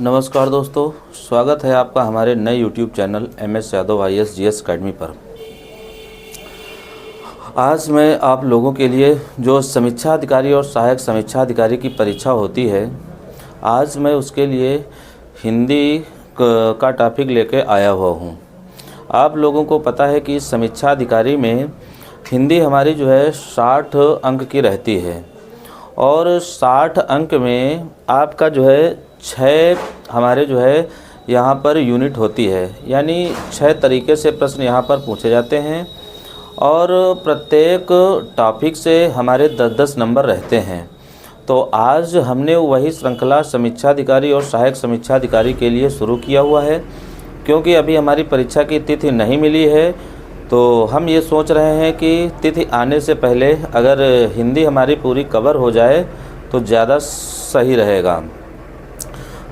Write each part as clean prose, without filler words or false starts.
नमस्कार दोस्तों, स्वागत है आपका हमारे नए YouTube channel MS Yadav IAS GS academy पर। आज मैं आप लोगों के लिए जो समीक्षा अधिकारी और सहायक समीक्षा अधिकारी की परीक्षा होती है, आज मैं उसके लिए हिंदी का टॉपिक लेके आया हुआ हूँ। आप लोगों को पता है कि समीक्षा अधिकारी में हिंदी हमारी जो है 60 अंक की रहती है और 60 अंक में आपका जो है 6 हमारे जो है यहाँ पर यूनिट होती है, यानी 6 तरीके से प्रश्न यहाँ पर पूछे जाते हैं और प्रत्येक टॉपिक से हमारे 10-10 नंबर रहते हैं। तो आज हमने वही श्रृंखला समीक्षा अधिकारी और सहायक समीक्षा अधिकारी के लिए शुरू किया हुआ है, क्योंकि अभी हमारी परीक्षा की तिथि नहीं मिली है। तो हम ये सोच रहे हैं कि तिथि आने से पहले अगर हिंदी हमारी पूरी कवर हो जाए तो ज़्यादा सही रहेगा।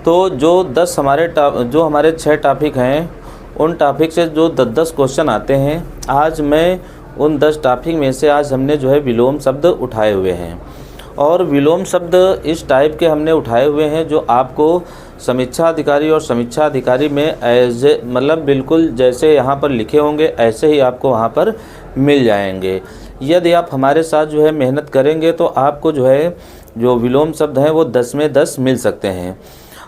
तो जो हमारे 6 टॉपिक हैं, उन टॉपिक से जो 10-10 क्वेश्चन आते हैं, आज मैं उन 10 टॉपिक में से आज हमने जो है विलोम शब्द उठाए हुए हैं। और विलोम शब्द इस टाइप के हमने उठाए हुए हैं जो आपको समीक्षा अधिकारी और समीक्षा अधिकारी में मतलब बिल्कुल जैसे यहाँ पर लिखे होंगे ऐसे ही आपको वहाँ पर मिल जाएंगे। यदि आप हमारे साथ जो है मेहनत करेंगे तो आपको जो है जो विलोम शब्द हैं वो 10 में 10 मिल सकते हैं।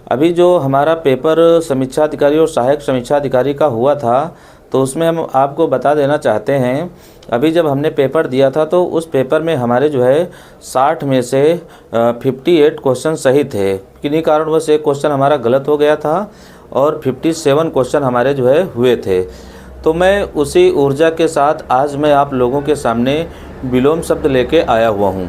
अभी जो हमारा पेपर समीक्षा अधिकारी और सहायक समीक्षा अधिकारी का हुआ था, तो उसमें हम आपको बता देना चाहते हैं, अभी जब हमने पेपर दिया था तो उस पेपर में हमारे जो है 60 में से 58 क्वेश्चन सही थे। किन्हीं कारणवश एक क्वेश्चन हमारा गलत हो गया था और 57 क्वेश्चन हमारे जो है हुए थे। तो मैं उसी ऊर्जा के साथ आज मैं आप लोगों के सामने विलोम शब्द लेके आया हुआ हूँ।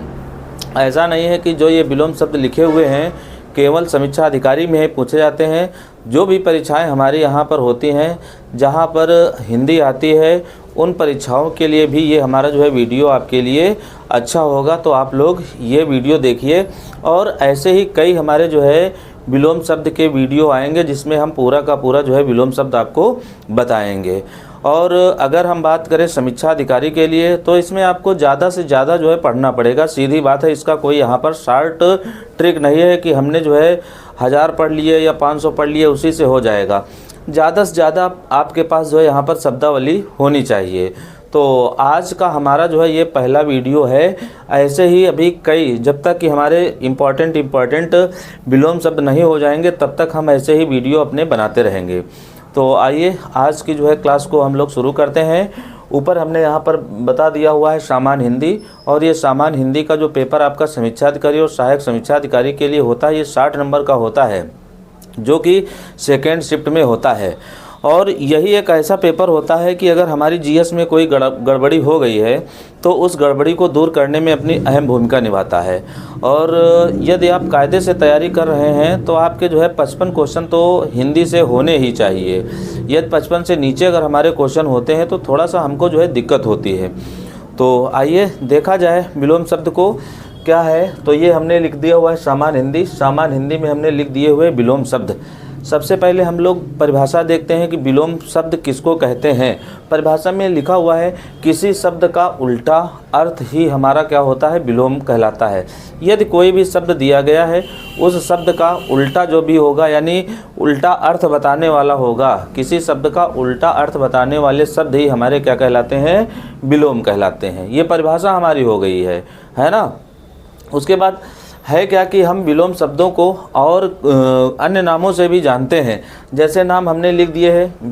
ऐसा नहीं है कि जो ये विलोम शब्द लिखे हुए हैं केवल समीक्षा अधिकारी में ही पूछे जाते हैं। जो भी परीक्षाएं हमारे यहाँ पर होती हैं जहाँ पर हिंदी आती है, उन परीक्षाओं के लिए भी ये हमारा जो है वीडियो आपके लिए अच्छा होगा। तो आप लोग ये वीडियो देखिए और ऐसे ही कई हमारे जो है विलोम शब्द के वीडियो आएंगे जिसमें हम पूरा का पूरा जो है विलोम शब्द आपको बताएंगे। और अगर हम बात करें समीक्षा अधिकारी के लिए तो इसमें आपको ज़्यादा से ज़्यादा जो है पढ़ना पड़ेगा। सीधी बात है, इसका कोई यहाँ पर शॉर्ट ट्रिक नहीं है कि हमने जो है 1000 पढ़ लिए या 500 पढ़ लिए उसी से हो जाएगा। ज़्यादा से ज़्यादा आपके पास जो है यहाँ पर शब्दावली होनी चाहिए। तो आज का हमारा जो है ये पहला वीडियो है। ऐसे ही अभी कई, जब तक कि हमारे इम्पॉर्टेंट विलोम शब्द नहीं हो जाएंगे तब तक हम ऐसे ही वीडियो अपने बनाते रहेंगे। तो आइए आज की जो है क्लास को हम लोग शुरू करते हैं। ऊपर हमने यहाँ पर बता दिया हुआ है सामान्य हिंदी, और ये सामान्य हिंदी का जो पेपर आपका समीक्षा अधिकारी और सहायक समीक्षा अधिकारी के लिए होता है, ये 60 नंबर का होता है जो कि सेकेंड शिफ्ट में होता है। और यही एक ऐसा पेपर होता है कि अगर हमारी जीएस में कोई गड़बड़ी हो गई है तो उस गड़बड़ी को दूर करने में अपनी अहम भूमिका निभाता है। और यदि आप कायदे से तैयारी कर रहे हैं तो आपके जो है 55 क्वेश्चन तो हिंदी से होने ही चाहिए। यदि 55 से नीचे अगर हमारे क्वेश्चन होते हैं तो थोड़ा सा हमको जो है दिक्कत होती है। तो आइए देखा जाए विलोम शब्द को क्या है। तो ये हमने लिख दिया हुआ है सामान्य हिंदी। सामान्य हिंदी में हमने लिख दिए हुए विलोम शब्द। सबसे पहले हम लोग परिभाषा देखते हैं कि विलोम शब्द किसको कहते हैं। परिभाषा में लिखा हुआ है किसी शब्द का उल्टा अर्थ ही हमारा क्या होता है, विलोम कहलाता है। यदि कोई भी शब्द दिया गया है, उस शब्द का उल्टा जो भी होगा, यानी उल्टा अर्थ बताने वाला होगा, किसी शब्द का उल्टा अर्थ बताने वाले शब्द ही हमारे क्या कहलाते हैं, विलोम कहलाते हैं। ये परिभाषा हमारी हो गई है ना। उसके बाद है क्या कि हम विलोम शब्दों को और अन्य नामों से भी जानते हैं। जैसे नाम हमने लिख दिए हैं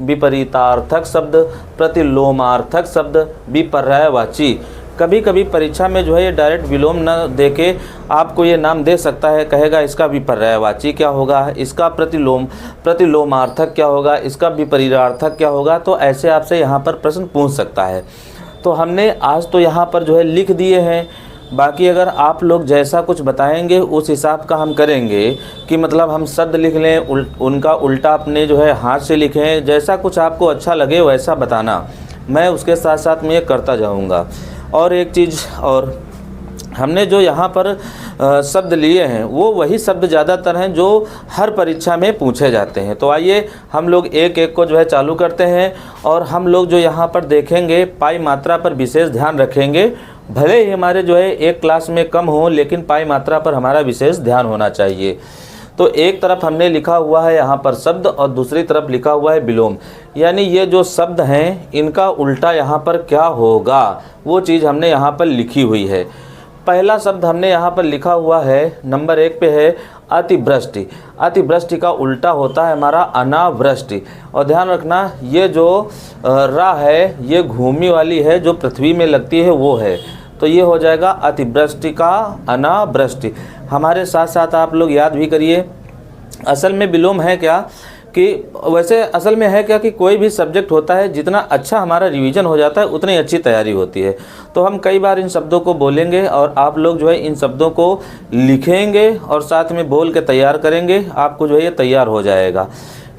विपरीतार्थक शब्द, प्रतिलोमार्थक शब्द, विपर्यायवाची। कभी कभी परीक्षा में जो है ये डायरेक्ट विलोम न देके आपको ये नाम दे सकता है, कहेगा इसका विपर्यायवाची क्या होगा, इसका प्रतिलोमार्थक क्या होगा, इसका विपरीतार्थक क्या होगा। तो ऐसे आपसे यहाँ पर प्रश्न पूछ सकता है। तो हमने आज तो यहाँ पर जो है लिख दिए हैं। बाकी अगर आप लोग जैसा कुछ बताएंगे उस हिसाब का हम करेंगे कि मतलब हम शब्द लिख लें, उनका उल्टा अपने जो है हाथ से लिखें। जैसा कुछ आपको अच्छा लगे वैसा बताना, मैं उसके साथ साथ में ये करता जाऊंगा। और एक चीज़ और, हमने जो यहाँ पर शब्द लिए हैं वो वही शब्द ज़्यादातर हैं जो हर परीक्षा में पूछे जाते हैं। तो आइए हम लोग एक एक को जो है चालू करते हैं। और हम लोग जो यहाँ पर देखेंगे पाई मात्रा पर विशेष ध्यान रखेंगे। भले ही हमारे जो है एक क्लास में कम हो, लेकिन पाई मात्रा पर हमारा विशेष ध्यान होना चाहिए। तो एक तरफ हमने लिखा हुआ है यहाँ पर शब्द और दूसरी तरफ लिखा हुआ है विलोम, यानी ये जो शब्द हैं इनका उल्टा यहाँ पर क्या होगा वो चीज़ हमने यहाँ पर लिखी हुई है। पहला शब्द हमने यहाँ पर लिखा हुआ है नंबर 1 पे है अतिवृष्टि। अतिवृष्टि का उल्टा होता है हमारा अनावृष्टि। और ध्यान रखना ये जो रा है ये घूमी वाली है, जो पृथ्वी में लगती है वो है, तो ये हो जाएगा अतिवृष्टि का अनावृष्टि। हमारे साथ साथ आप लोग याद भी करिए असल में विलोम है क्या कि वैसे असल में है क्या कि कोई भी सब्जेक्ट होता है जितना अच्छा हमारा रिवीजन हो जाता है उतनी अच्छी तैयारी होती है। तो हम कई बार इन शब्दों को बोलेंगे और आप लोग जो है इन शब्दों को लिखेंगे और साथ में बोल के तैयार करेंगे, आपको जो है ये तैयार हो जाएगा।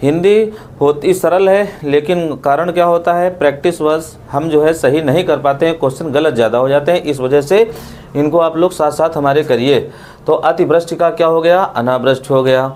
हिंदी होती सरल है लेकिन कारण क्या होता है प्रैक्टिस वश हम जो है सही नहीं कर पाते हैं, क्वेश्चन गलत ज़्यादा हो जाते हैं, इस वजह से इनको आप लोग साथ साथ हमारे करिए। तो अतिवृष्टि का क्या हो गया अनावृष्टि हो गया।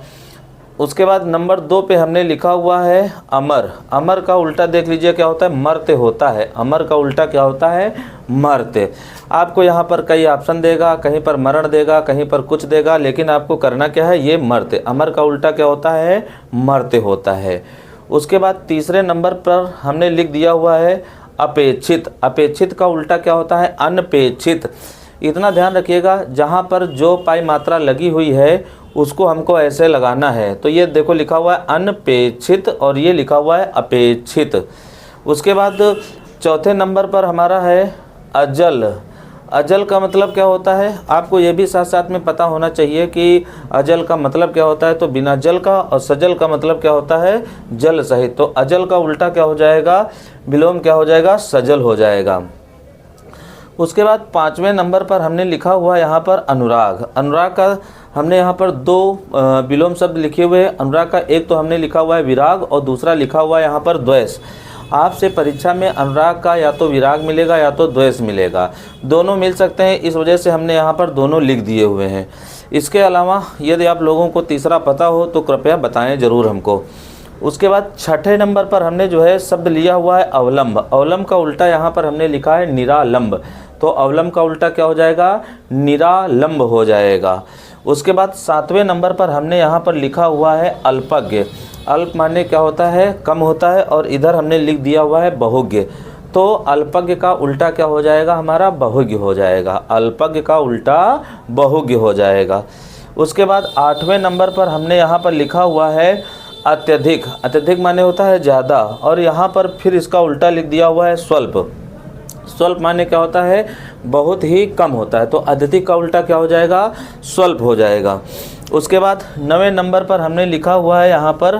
उसके बाद नंबर 2 पे हमने लिखा हुआ है अमर। अमर का उल्टा देख लीजिए क्या होता है मर्त्य होता है। अमर का उल्टा क्या होता है मर्त्य। आपको यहाँ पर कई ऑप्शन देगा, कहीं पर मरण देगा, कहीं पर कुछ देगा, लेकिन आपको करना क्या है ये मर्त्य। अमर का उल्टा क्या होता है मर्त्य होता है। उसके बाद तीसरे नंबर पर हमने लिख दिया हुआ है अपेक्षित। अपेक्षित का उल्टा क्या होता है अनपेक्षित। इतना ध्यान रखिएगा जहाँ पर जो पाई मात्रा लगी हुई है उसको हमको ऐसे लगाना है। तो ये देखो लिखा हुआ है अनपेक्षित और ये लिखा हुआ है अपेक्षित। उसके बाद चौथे नंबर पर हमारा है अजल। अजल का मतलब क्या होता है आपको ये भी साथ साथ में पता होना चाहिए कि अजल का मतलब क्या होता है। तो बिना जल का, और सजल का मतलब क्या होता है जल सहित। तो अजल का उल्टा क्या हो जाएगा विलोम क्या हो जाएगा सजल हो जाएगा। उसके बाद 5वें नंबर पर हमने लिखा हुआ यहाँ पर अनुराग। अनुराग का हमने यहाँ पर 2 विलोम शब्द लिखे हुए हैं। अनुराग का एक तो हमने लिखा हुआ है विराग और दूसरा लिखा हुआ है यहाँ पर द्वेष। आपसे परीक्षा में अनुराग का या तो विराग मिलेगा या तो द्वेष मिलेगा, दोनों मिल सकते हैं, इस वजह से हमने यहाँ पर दोनों लिख दिए हुए हैं। इसके अलावा यदि आप लोगों को तीसरा पता हो तो कृपया बताएं ज़रूर हमको। उसके बाद 6ठे नंबर पर हमने जो है शब्द लिया हुआ है अवलंब। अवलंब का उल्टा यहाँ पर हमने लिखा है निरालंब। तो अवलंब का उल्टा क्या हो जाएगा निरालंब हो जाएगा। उसके बाद 7वें नंबर पर हमने यहाँ पर लिखा हुआ है अल्पज्ञ। अल्प माने क्या होता है कम होता है, और इधर हमने लिख दिया हुआ है बहुज्ञ। तो अल्पज्ञ का उल्टा क्या हो जाएगा हमारा बहुज्ञ हो जाएगा। अल्पज्ञ का उल्टा बहुज्ञ हो जाएगा। उसके बाद 8वें नंबर पर हमने यहाँ पर लिखा हुआ है अत्यधिक। अत्यधिक माने होता है ज़्यादा, और यहाँ पर फिर इसका उल्टा लिख दिया हुआ है स्वल्प। स्वल्प माने क्या होता है बहुत ही कम होता है। तो अत्यधिक का उल्टा क्या हो जाएगा स्वल्प हो जाएगा। उसके बाद 9वें नंबर पर हमने लिखा हुआ है यहाँ पर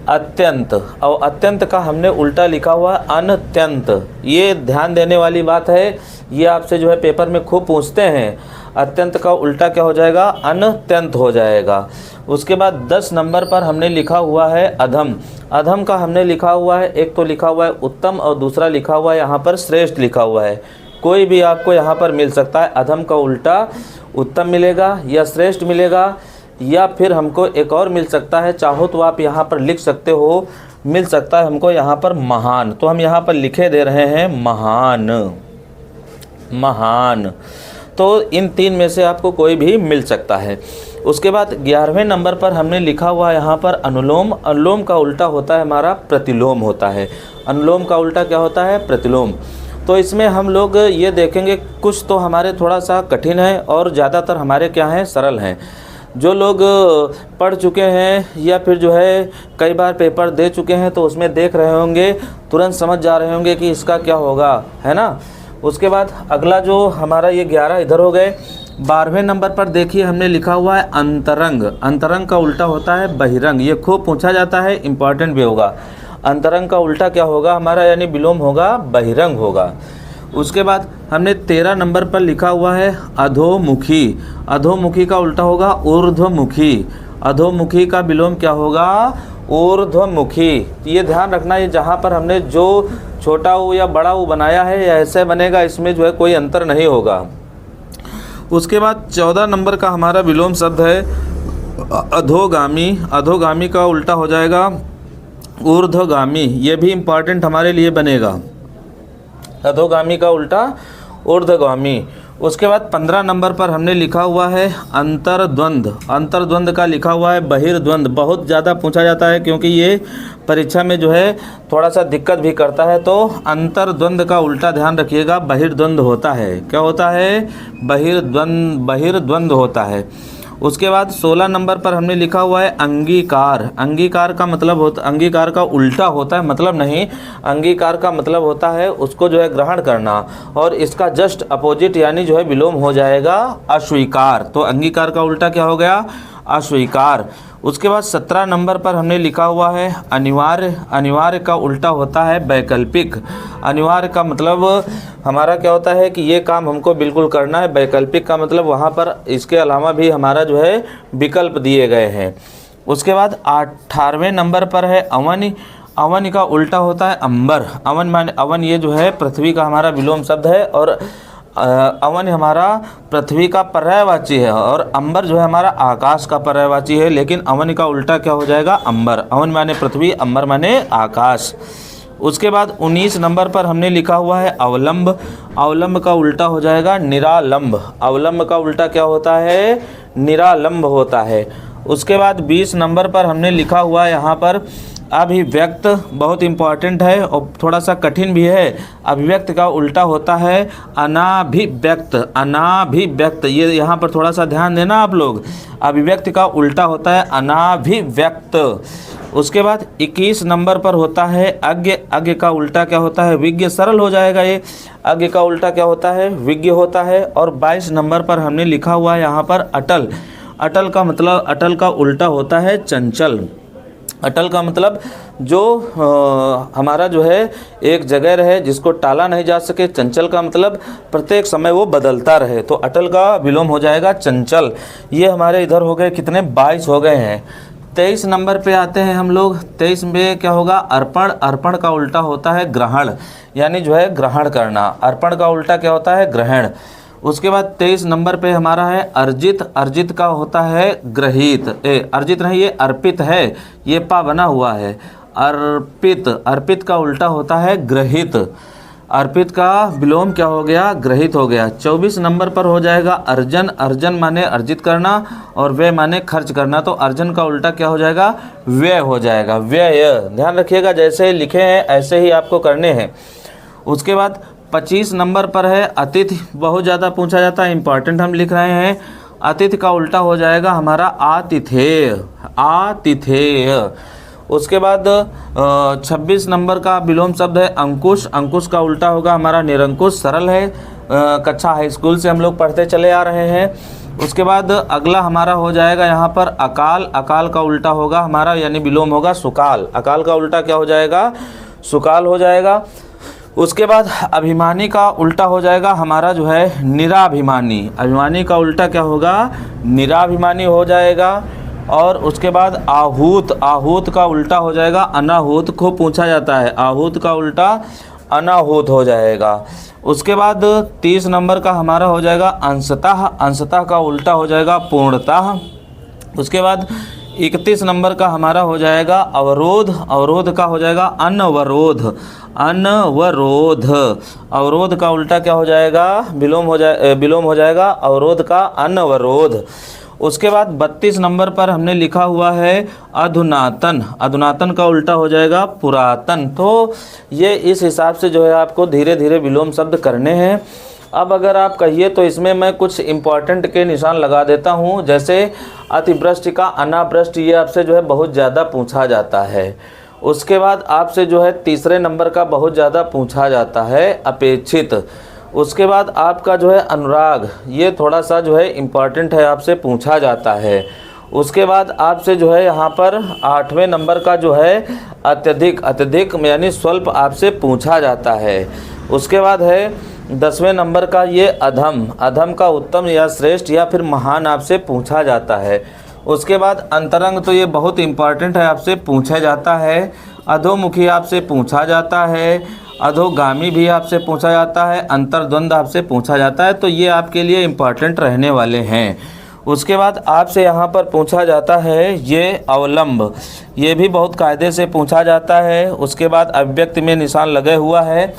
अत्यंत, और अत्यंत का हमने उल्टा लिखा हुआ है अनत्यंत। ये ध्यान देने वाली बात है, ये आपसे जो है पेपर में खूब पूछते हैं। अत्यंत का उल्टा क्या हो जाएगा अनत्यंत हो जाएगा। उसके बाद 10 नंबर पर हमने लिखा हुआ है अधम। अधम का हमने लिखा हुआ है एक तो लिखा हुआ है उत्तम और दूसरा लिखा हुआ है यहाँ पर श्रेष्ठ लिखा हुआ है। कोई भी आपको यहाँ पर मिल सकता है। अधम का उल्टा उत्तम मिलेगा या श्रेष्ठ मिलेगा, या फिर हमको एक और मिल सकता है, चाहो तो आप यहाँ पर लिख सकते हो, मिल सकता है हमको यहाँ पर महान। तो हम यहाँ पर लिखे दे रहे हैं महान। महान तो इन 3 में से आपको कोई भी मिल सकता है। उसके बाद 11वें नंबर पर हमने लिखा हुआ है यहाँ पर अनुलोम। अनुलोम का उल्टा होता है हमारा प्रतिलोम होता है। अनुलोम का उल्टा क्या होता है प्रतिलोम। तो इसमें हम लोग ये देखेंगे कुछ तो हमारे थोड़ा सा कठिन है और ज़्यादातर हमारे क्या हैं सरल हैं। जो लोग पढ़ चुके हैं या फिर जो है कई बार पेपर दे चुके हैं तो उसमें देख रहे होंगे, तुरंत समझ जा रहे होंगे कि इसका क्या होगा, है ना। उसके बाद अगला जो हमारा ये 11 इधर हो गए। 12वें नंबर पर देखिए हमने लिखा हुआ है अंतरंग। अंतरंग का उल्टा होता है बहिरंग। ये खूब पूछा जाता है, इम्पॉर्टेंट भी होगा। अंतरंग का उल्टा क्या होगा हमारा यानी विलोम होगा बहिरंग होगा। उसके बाद हमने 13 नंबर पर लिखा हुआ है अधोमुखी। अधोमुखी का उल्टा होगा ऊर्ध्वमुखी। अधोमुखी का विलोम क्या होगा ऊर्ध्वमुखी। ये ध्यान रखना, ये जहाँ पर हमने जो छोटा ऊ या बड़ा ऊ बनाया है या ऐसे बनेगा, इसमें जो है कोई अंतर नहीं होगा। उसके बाद 14 नंबर का हमारा विलोम शब्द है अधोगामी। अधोगामी का उल्टा हो जाएगा ऊर्ध्वगामी। ये भी इम्पॉर्टेंट हमारे लिए बनेगा। अधोगामी का उल्टा ऊर्ध्वगामी। उसके बाद 15 नंबर पर हमने लिखा हुआ है अंतर्द्वंद। अंतर्द्वंद का लिखा हुआ है बहिर्द्वंद। बहुत ज़्यादा पूछा जाता है क्योंकि ये परीक्षा में जो है थोड़ा सा दिक्कत भी करता है। तो अंतर्द्वंद का उल्टा ध्यान रखिएगा, बहिर्द्वंद होता है। क्या होता है? बहिर्द्वंद होता है। उसके बाद 16 नंबर पर हमने लिखा हुआ है अंगीकार। अंगीकार का मतलब होता, अंगीकार का उल्टा होता है, मतलब नहीं, अंगीकार का मतलब होता है उसको जो है ग्रहण करना, और इसका जस्ट अपोजिट यानी जो है विलोम हो जाएगा अस्वीकार। तो अंगीकार का उल्टा क्या हो गया? अस्वीकार। उसके बाद 17 नंबर पर हमने लिखा हुआ है अनिवार्य। अनिवार्य का उल्टा होता है वैकल्पिक। अनिवार्य का मतलब हमारा क्या होता है कि ये काम हमको बिल्कुल करना है। वैकल्पिक का मतलब वहाँ पर इसके अलावा भी हमारा जो है विकल्प दिए गए हैं। उसके बाद 18वें नंबर पर है अवन। अवन का उल्टा होता है अंबर। अवन माने, अवन ये जो है पृथ्वी का हमारा विलोम शब्द है, और अवन हमारा पृथ्वी का पर्यायवाची है, और अंबर जो है हमारा आकाश का पर्यायवाची है। लेकिन अवन का उल्टा क्या हो जाएगा? अंबर। अवन माने पृथ्वी, अंबर माने आकाश। उसके बाद 19 नंबर पर हमने लिखा हुआ है अवलंब। अवलंब का उल्टा हो जाएगा निरालंब। अवलंब का उल्टा क्या होता है? निरालंब होता है। उसके बाद 20 नंबर पर हमने लिखा हुआ है यहाँ पर अभिव्यक्त। बहुत इम्पॉर्टेंट है और थोड़ा सा कठिन भी है। अभिव्यक्त का उल्टा होता है अनाभिव्यक्त। अनाभिव्यक्त, ये यहाँ पर थोड़ा सा ध्यान देना आप लोग। अभिव्यक्त का उल्टा होता है अनाभिव्यक्त। उसके बाद 21 नंबर पर होता है अज्ञ। अज्ञ का उल्टा क्या होता है? विज्ञ। सरल हो जाएगा ये। अज्ञ का उल्टा क्या होता है? विज्ञ होता है। और 22 नंबर पर हमने लिखा हुआ है यहाँ पर अटल। अटल का मतलब, अटल का उल्टा होता है चंचल। अटल का मतलब जो हमारा जो है एक जगह रहे, जिसको टाला नहीं जा सके। चंचल का मतलब प्रत्येक समय वो बदलता रहे। तो अटल का विलोम हो जाएगा चंचल। ये हमारे इधर हो गए कितने? 22 हो गए हैं। 23 नंबर पे आते हैं हम लोग। 23 में क्या होगा? अर्पण। अर्पण का उल्टा होता है ग्रहण, यानी जो है ग्रहण करना। अर्पण का उल्टा क्या होता है? ग्रहण। उसके बाद 23 नंबर पे हमारा है अर्जित। अर्जित का होता है ग्रहित। अर्जित नहीं, ये अर्पित है, ये पा बना हुआ है। अर्पित। अर्पित का उल्टा होता है ग्रहित। अर्पित का विलोम क्या हो गया? ग्रहित हो गया। 24 नंबर पर हो जाएगा अर्जन। अर्जन माने अर्जित करना, और व्यय माने खर्च करना। तो अर्जन का उल्टा क्या हो जाएगा? व्यय हो जाएगा। व्यय। ध्यान रखिएगा, जैसे लिखे हैं ऐसे ही आपको करने हैं। उसके बाद 25 नंबर पर है अतिथि। बहुत ज़्यादा पूछा जाता है, इंपॉर्टेंट हम लिख रहे हैं। अतिथि का उल्टा हो जाएगा हमारा आतिथेय। आतिथेय। उसके बाद 26 नंबर का विलोम शब्द है अंकुश। अंकुश का उल्टा होगा हमारा निरंकुश। सरल है, कक्षा हाई स्कूल से हम लोग पढ़ते चले आ रहे हैं। उसके बाद अगला हमारा हो जाएगा यहाँ पर अकाल। अकाल का उल्टा होगा हमारा, यानी विलोम होगा सुकाल। अकाल का उल्टा क्या हो जाएगा? सुकाल हो जाएगा। उसके बाद अभिमानी का उल्टा हो जाएगा हमारा जो है निराभिमानी। अभिमानी का उल्टा क्या होगा? निराभिमानी हो जाएगा। और उसके बाद आहूत। आहूत का उल्टा हो जाएगा अनाहूत। को पूछा जाता है, आहूत का उल्टा अनाहूत हो जाएगा। उसके बाद 30 नंबर का हमारा हो जाएगा अंशतः। अंशतः का उल्टा हो जाएगा पूर्णतः। उसके बाद 31 नंबर का हमारा हो जाएगा अवरोध। अवरोध का हो जाएगा अनवरोध। अनवरोध। अवरोध का उल्टा क्या हो जाएगा? विलोम हो जाएगा अवरोध का अनवरोध। उसके बाद 32 नंबर पर हमने लिखा हुआ है अधुनातन। अधुनातन का उल्टा हो जाएगा पुरातन। तो ये इस हिसाब से जो है आपको धीरे धीरे विलोम शब्द करने हैं। अब अगर आप कहिए तो इसमें मैं कुछ इम्पॉर्टेंट के निशान लगा देता हूँ। जैसे अतिवृष्टि का अनावृष्टि, ये आपसे जो है बहुत ज़्यादा पूछा जाता है। उसके बाद आपसे जो है तीसरे नंबर का बहुत ज़्यादा पूछा जाता है अपेक्षित। उसके बाद आपका जो है अनुराग, ये थोड़ा सा जो है इम्पॉर्टेंट है, आपसे पूछा जाता है। उसके बाद आपसे जो है यहाँ पर 8वें नंबर का जो है अत्यधिक। अत्यधिक यानी स्वल्प आपसे पूछा जाता है। उसके बाद है 10वें नंबर का ये अधम। अधम का उत्तम या श्रेष्ठ या फिर महान आपसे पूछा जाता है। उसके बाद अंतरंग, तो ये बहुत इम्पॉर्टेंट है, आपसे पूछा जाता है। अधोमुखी आपसे पूछा जाता है। अधोगामी भी आपसे पूछा जाता है। अंतर्द्वंद आपसे पूछा जाता है। तो ये आपके लिए इम्पॉर्टेंट रहने वाले हैं। उसके बाद आपसे यहाँ पर पूछा जाता है ये अवलंब, ये भी बहुत कायदे से पूछा जाता है। उसके बाद अभिव्यक्ति में निशान लगे हुआ है।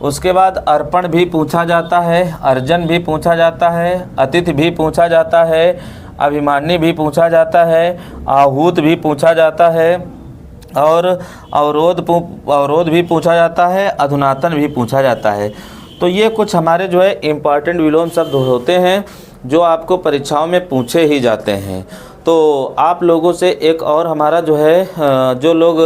उसके बाद अर्पण भी पूछा जाता है, अर्जन भी पूछा जाता है, अतिथि भी पूछा जाता है, अभिमानी भी पूछा जाता है, आहूत भी पूछा जाता है और अवरोध भी पूछा जाता है, अधुनातन भी पूछा जाता है। तो ये कुछ हमारे जो है इम्पॉर्टेंट विलोम शब्द होते हैं जो आपको परीक्षाओं में पूछे ही जाते हैं। तो आप लोगों से एक और हमारा जो है जो लोग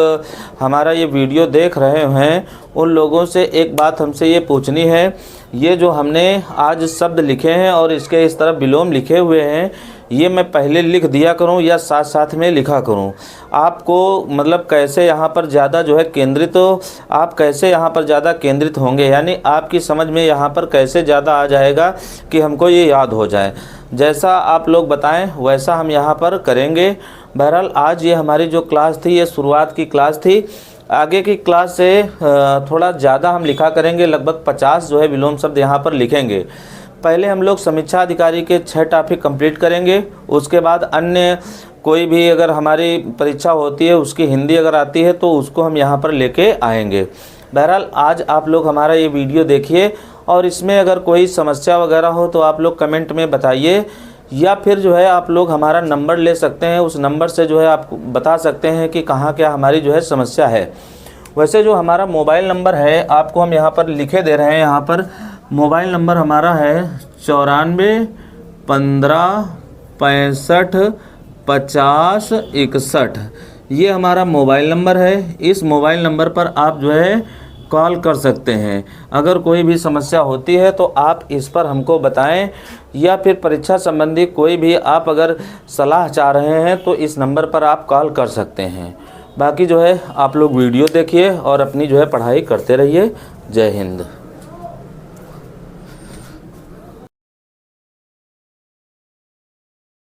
हमारा ये वीडियो देख रहे हैं उन लोगों से एक बात हमसे ये पूछनी है, ये जो हमने आज शब्द लिखे हैं और इसके इस तरफ विलोम लिखे हुए हैं, ये मैं पहले लिख दिया करूं या साथ साथ में लिखा करूं? आपको मतलब कैसे यहाँ पर ज़्यादा जो है केंद्रित हो, आप कैसे यहाँ पर ज़्यादा केंद्रित होंगे, यानी आपकी समझ में यहाँ पर कैसे ज़्यादा आ जाएगा कि हमको ये याद हो जाए। जैसा आप लोग बताएं वैसा हम यहाँ पर करेंगे। बहरहाल आज ये हमारी जो क्लास थी ये शुरुआत की क्लास थी। आगे की क्लास से थोड़ा ज़्यादा हम लिखा करेंगे, लगभग 50 जो है विलोम शब्द यहाँ पर लिखेंगे। पहले हम लोग समीक्षा अधिकारी के 6 टॉपिक कंप्लीट करेंगे, उसके बाद अन्य कोई भी अगर हमारी परीक्षा होती है उसकी हिंदी अगर आती है तो उसको हम यहाँ पर लेके आएंगे। बहरहाल आज आप लोग हमारा ये वीडियो देखिए और इसमें अगर कोई समस्या वगैरह हो तो आप लोग कमेंट में बताइए, या फिर जो है आप लोग हमारा नंबर ले सकते हैं, उस नंबर से जो है आप बता सकते हैं कि कहाँ क्या हमारी जो है समस्या है। वैसे जो हमारा मोबाइल नंबर है आपको हम यहाँ पर लिखे दे रहे हैं, यहाँ पर मोबाइल नंबर हमारा है 94 15 65 50 61। ये हमारा मोबाइल नंबर है। इस मोबाइल नंबर पर आप जो है कॉल कर सकते हैं। अगर कोई भी समस्या होती है तो आप इस पर हमको बताएं, या फिर परीक्षा संबंधी कोई भी आप अगर सलाह चाह रहे हैं तो इस नंबर पर आप कॉल कर सकते हैं। बाकी जो है आप लोग वीडियो देखिए और अपनी जो है पढ़ाई करते रहिए। जय हिंद।